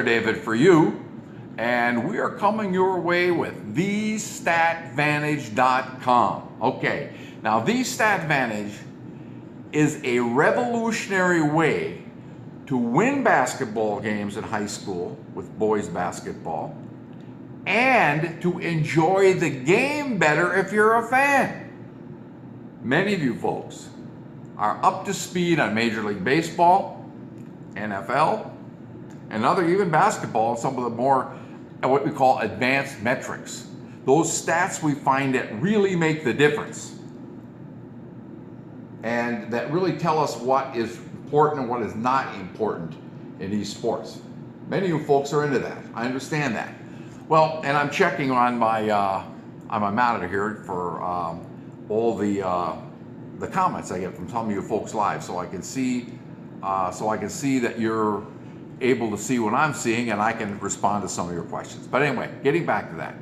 David for you, and we are coming your way with Thestatvantage.com. Okay, now Thestatvantage is a revolutionary way to win basketball games in high school with boys basketball and to enjoy the game better if you're a fan. Many of you folks are up to speed on Major League Baseball, NFL, and other, even basketball, some of the more what we call advanced metrics. Those stats we find that really make the difference and that really tell us what is important and what is not important in these sports. Many of you folks are into that. I understand that. Well, and I'm checking on my monitor here for all the comments I get from some of you folks live, so I can see that you're able to see what I'm seeing, and I can respond to some of your questions. But anyway, getting back to that,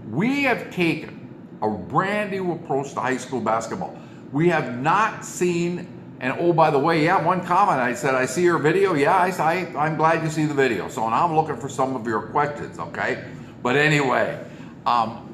we have taken a brand new approach to high school basketball. We have not seen, and oh, by the way, yeah, one comment, I said, I see your video. Yeah, I'm glad you see the video. So now I'm looking for some of your questions, okay? But anyway,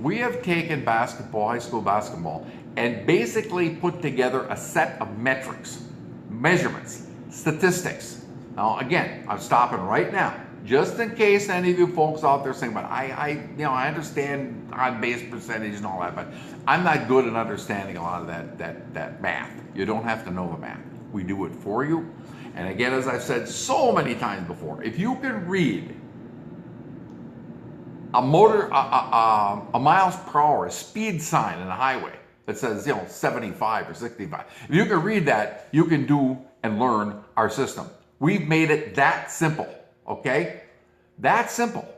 we have taken basketball, high school basketball, and basically put together a set of metrics, measurements, statistics. Now, again, I'm stopping right now, just in case any of you folks out there saying, but I understand on base percentage and all that, but I'm not good at understanding a lot of that math. You don't have to know the math. We do it for you. And again, as I've said so many times before, if you can read a miles per hour, a speed sign in a highway that says 75 or 65, if you can read that, you can do and learn our system. We've made it that simple, okay? That simple.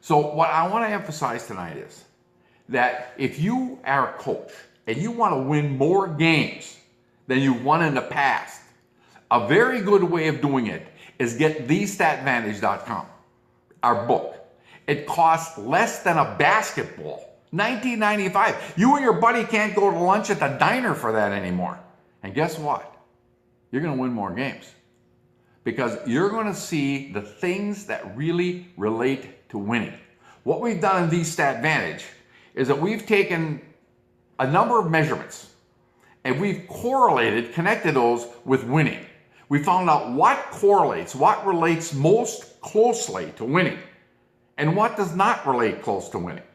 So what I want to emphasize tonight is that if you are a coach and you want to win more games than you've won in the past, a very good way of doing it is get Thestatvantage.com, our book. It costs less than a basketball, $19.95. You and your buddy can't go to lunch at the diner for that anymore. And guess what? You're going to win more games, because you're going to see the things that really relate to winning. What we've done in Thestatvantage is that we've taken a number of measurements and we've connected those with winning. We found out what correlates, what relates most closely to winning, and what does not relate close to winning.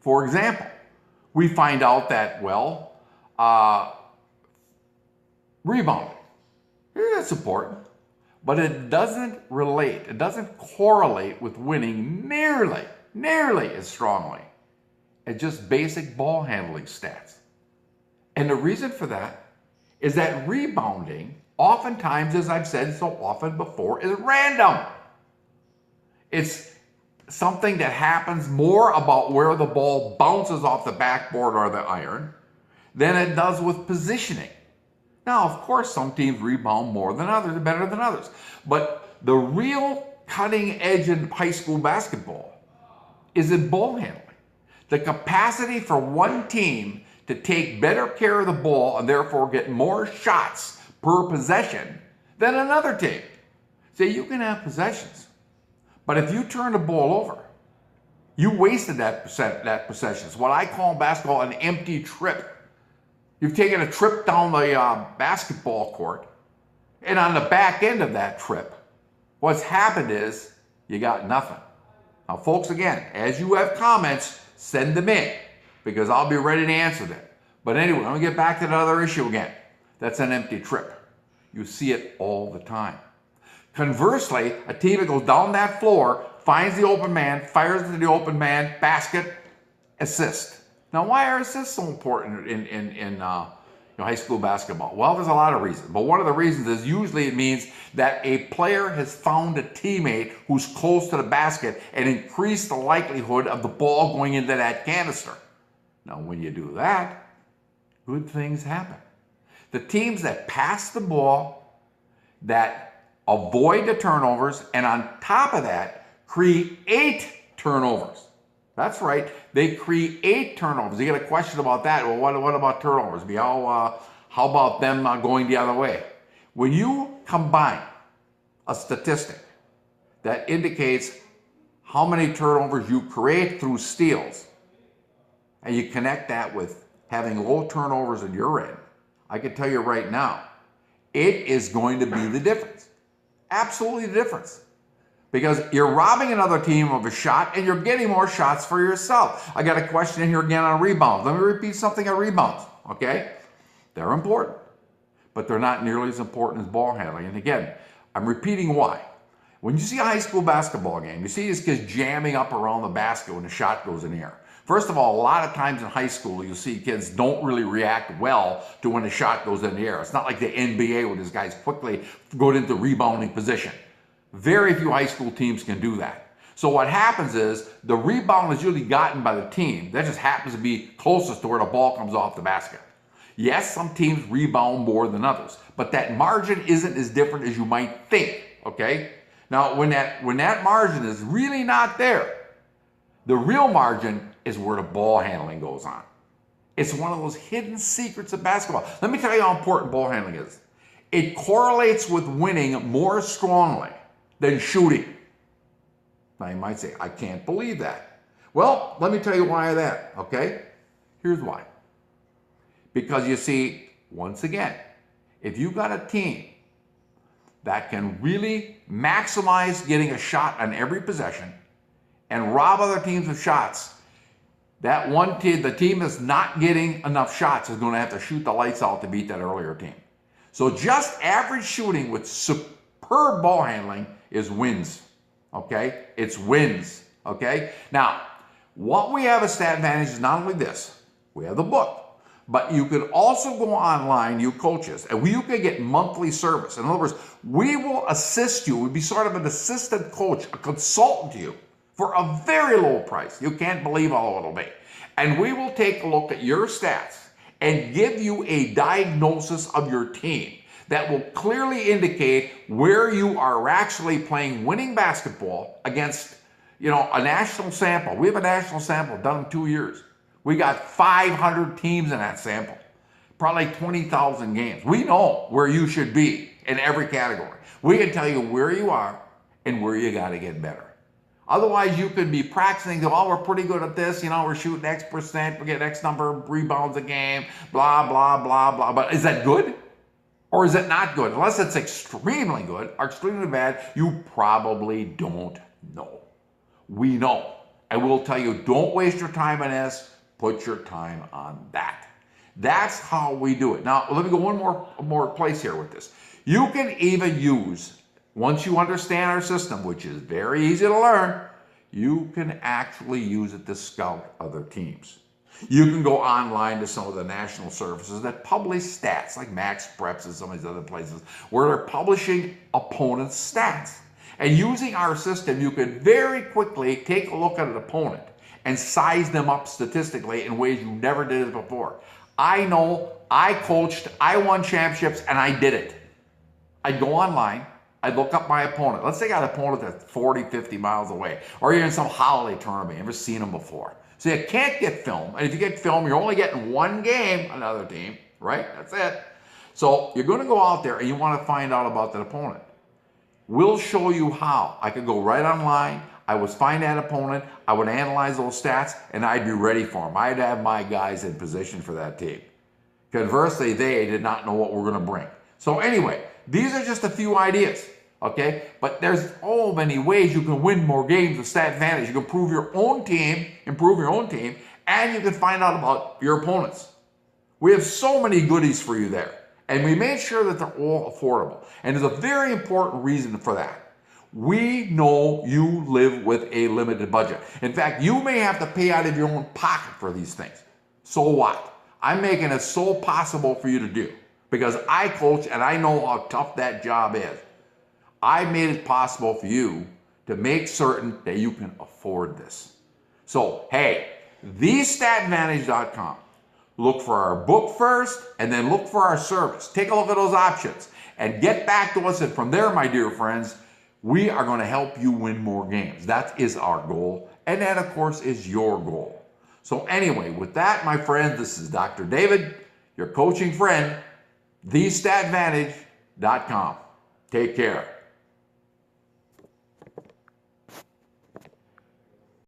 For example, we find out that, rebounding, that's important. But it doesn't correlate with winning nearly as strongly as just basic ball handling stats. And the reason for that is that rebounding, oftentimes, as I've said so often before, is random. It's something that happens more about where the ball bounces off the backboard or the iron than it does with positioning. Now, of course, some teams rebound more than others, better than others. But the real cutting edge in high school basketball is in ball handling. The capacity for one team to take better care of the ball and therefore get more shots per possession than another team. See, you can have possessions, but if you turn the ball over, you wasted that possession. It's what I call in basketball an empty trip. You've taken a trip down the basketball court, and on the back end of that trip, what's happened is you got nothing. Now, folks, again, as you have comments, send them in, because I'll be ready to answer them. But anyway, let me get back to the other issue again. That's an empty trip. You see it all the time. Conversely, a team that goes down that floor, finds the open man, fires to the open man, basket, assist. Now, why are assists so important in high school basketball? Well, there's a lot of reasons, but one of the reasons is usually it means that a player has found a teammate who's close to the basket and increased the likelihood of the ball going into that canister. Now, when you do that, good things happen. The teams that pass the ball, that avoid the turnovers, and on top of that, create turnovers. That's right. They create turnovers. You get a question about that. Well, what about turnovers? How about them going the other way? When you combine a statistic that indicates how many turnovers you create through steals, and you connect that with having low turnovers at your end, I can tell you right now, it is going to be the difference. Absolutely the difference. Because you're robbing another team of a shot and you're getting more shots for yourself. I got a question in here again on rebounds. Let me repeat something on rebounds, okay? They're important, but they're not nearly as important as ball handling. And again, I'm repeating why. When you see a high school basketball game, you see these kids jamming up around the basket when the shot goes in the air. First of all, a lot of times in high school, you'll see kids don't really react well to when the shot goes in the air. It's not like the NBA where these guys quickly go into rebounding position. Very few high school teams can do that. So what happens is the rebound is usually gotten by the team that just happens to be closest to where the ball comes off the basket. Yes, some teams rebound more than others, but that margin isn't as different as you might think, okay? Now, when that margin is really not there, the real margin is where the ball handling goes on. It's one of those hidden secrets of basketball. Let me tell you how important ball handling is. It correlates with winning more strongly than shooting. Now you might say, I can't believe that. Well, let me tell you why of that, okay? Here's why. Because you see, once again, if you've got a team that can really maximize getting a shot on every possession and rob other teams of shots, that one team, the team that's not getting enough shots, is going to have to shoot the lights out to beat that earlier team. So just average shooting with superb ball handling is wins, okay? It's wins, okay? Now, what we have at StatVantage is not only this. We have the book. But you could also go online, you coaches, and you can get monthly service. In other words, we will assist you. We'd be sort of an assistant coach, a consultant to you for a very low price. You can't believe how it'll be. And we will take a look at your stats and give you a diagnosis of your team that will clearly indicate where you are actually playing winning basketball against, a national sample. We have a national sample done in 2 years. We got 500 teams in that sample, probably 20,000 games. We know where you should be in every category. We can tell you where you are and where you got to get better. Otherwise, you could be practicing, we're pretty good at this, we're shooting X percent, we get X number of rebounds a game, blah, blah, blah, blah. But is that good? Or is it not good? Unless it's extremely good or extremely bad, you probably don't know. We know. And we'll tell you, don't waste your time on this. Put your time on that. That's how we do it. Now, let me go one more place here with this. You can even use, once you understand our system, which is very easy to learn, you can actually use it to scout other teams. You can go online to some of the national services that publish stats, like Max Preps and some of these other places, where they're publishing opponents' stats. And using our system, you could very quickly take a look at an opponent and size them up statistically in ways you never did it before. I know, I coached, I won championships, and I did it. I'd go online, I'd look up my opponent. Let's say I got an opponent that's 40, 50 miles away, or you're in some holiday tournament, you've never seen them before. So you can't get film, and if you get film, you're only getting one game, another team, right? That's it. So you're gonna go out there and you wanna find out about that opponent. We'll show you how. I could go right online, I would find that opponent, I would analyze those stats, and I'd be ready for them. I'd have my guys in position for that team. Conversely, they did not know what we're going to bring. So anyway, these are just a few ideas, okay? But there's so many ways you can win more games with StatVantage. You can improve your own team, and you can find out about your opponents. We have so many goodies for you there. And we made sure that they're all affordable. And there's a very important reason for that. We know you live with a limited budget. In fact, you may have to pay out of your own pocket for these things. So what? I'm making it so possible for you to do because I coach and I know how tough that job is. I made it possible for you to make certain that you can afford this. So, hey, Thestatvantage.com. Look for our book first and then look for our service. Take a look at those options and get back to us. And from there, my dear friends, we are going to help you win more games. That is our goal. And that, of course, is your goal. So anyway, with that, my friends, this is Dr. David, your coaching friend, Thestatvantage.com. Take care.